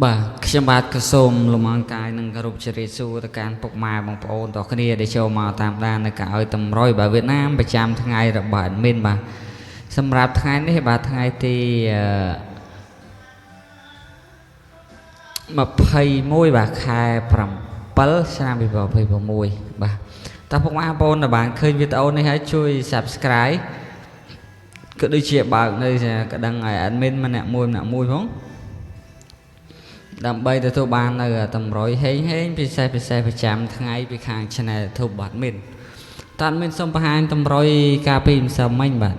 Bà,ខ្ញុំបាទក៏សូមលំអរកាយនឹងគោរពជម្រាបសួរទៅកាន់ពុកម៉ែបងប្អូនទាំងគ្នាដែលចូលមកតាមដាននៅការឲ្យតម្រុយបាទវៀតណាមប្រចាំថ្ងៃរបស់ admin បាទសម្រាប់ថ្ងៃនេះបាទថ្ងៃទី21បាទខែ7ឆ្នាំ2026បាទតើពុកម៉ែបងប្អូនដែលបានឃើញវីដេអូនេះហើយជួយ Subscribe ក៏ដូចជាបើកនៅកណ្ដឹងឲ្យ admin ម្នាក់មួយផងដើម្បីទទួលបាននៅតម្រុយហេងពិសេសប្រចាំថ្ងៃពីខាង Channel YouTube បាទមីនតើមានសូមបង្ហាញតម្រុយកាលពីម្សិលមិញបាទ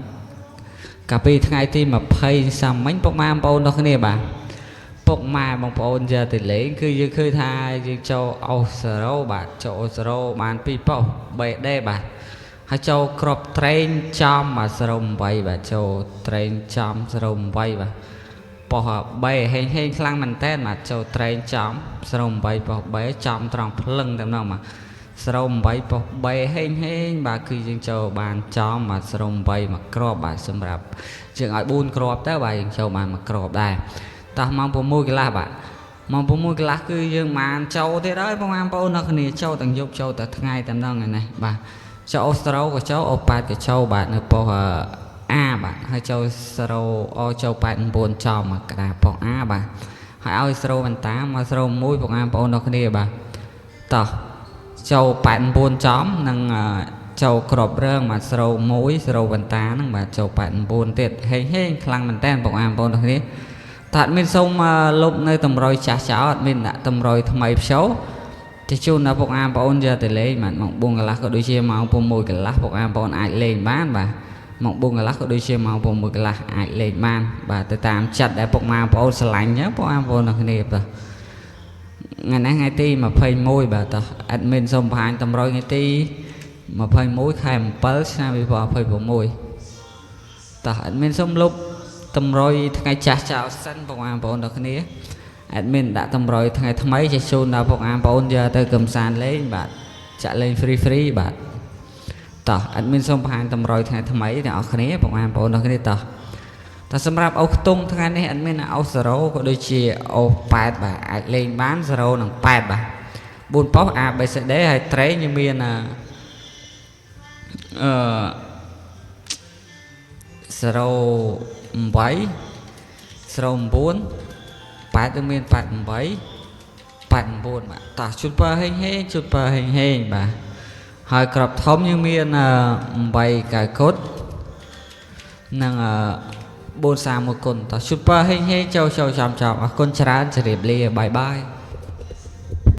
កាលពីថ្ងៃទី20ម្សិលមិញពុកម៉ែបងប្អូនទាំងគ្នាបាទពុកម៉ែបងប្អូនយកទៅលេងគឺយើងឃើញថាយើងចូលអូសរ៉ូបាទចូលអូសរ៉ូបាន2ប៉ុស BD បាទហើយចូលក្របត្រេងចំបាទ08បាទចូលត្រេងចំ08បាទប៉ុស B ហេងខ្លាំងមែនតើបាទចូលត្រេងចំ08ប៉ុស B ចំត្រង់ភ្លឹងតែម្ដងបាទ08ប៉ុស B ហេងបាទគឺយើងចូលបានចំបាទ08មកក្របបាទសម្រាប់យើងឲ្យ4គ្រាប់ទៅបាទយើងចូលបានមកក្របដែរតោះម៉ោង6កន្លះបាទម៉ោង6កន្លះគឺយើងបានចូលទៀតហើយបងប្អូនអ្នកគ្នាចូលទាំងយប់ចូលតែថ្ងៃតែម្ដងហ្នឹងណាបាទចូលអូស្ត្រូក៏ចូលអូប៉ាតក៏ចូលបាទនៅប៉ុសA បាទហើយចូលស្រូអូចូល89ចំមកក្តារប៉ុស A បាទហើយឲ្យស្រូវន្តាមកស្រូវ1បងប្អូនអ្នកគ្នាបាទតោះចូល89ចំនិងចូលក្របរឿងមកស្រូវ1ស្រូវវន្តាហ្នឹងបាទចូល89ទៀតហេងខ្លាំងមែនតើបងប្អូនអ្នកគ្នាតើអត់មានសូមលុបនៅតម្រុយចាស់ចោលអត់មានដាក់តម្រុយថ្មីផ្សូវទៅជូនដល់បងប្អូនយកទៅលេងបាទម៉ោង4កន្លះក៏ដូចជាម៉ោង6កន្លះបងប្អូនអាចលេងបានបាទម៉ោង4កន្លះក៏ដូចជាម៉ោង6កន្លះអាចលេងបានបាទទៅតាមចិត្តដែលពុកម៉ែបងប្អូនស្រឡាញ់ចឹងបងប្អូនទាំងគ្នាបាទថ្ងៃនេះថ្ងៃទី21បាទតោះ admin សូមបង្ហាញតម្រុយថ្ងៃទី21ខែ7ឆ្នាំ2026តោះ admin សូមលុបតម្រុយថ្ងៃចាស់ចោលសិនបងប្អូនទាំងគ្នា admin ដាក់តម្រុយថ្ងៃថ្មីចេះជូនដល់បងប្អូនយកទៅកំសាន្តលេងបាទចាក់លេង free បាទតោះ admin សូមបង្ហាញតម្រុយថ្ងៃថ្មីអ្នកនរគ្នាបងប្អូនទាំងគ្នាតោះតែសម្រាប់អូខ្ទង់ថ្ងៃនេះ admin អូ0ក៏ដូចជាអូ8បាទអាចលេងបាន0និង8បាទ4ប៉ុស A B C D ហើយត្រេងយើងមាន0 8 09 8យើងមាន88 89បាទតោះជូតពើហេងជូតពើហេងបាទហើយក្របធំយើងមាន8កៅគុតនិង431គុណតោះជូតពើហេងចូលចំអរគុណច្រើនជម្រាបលាបាយ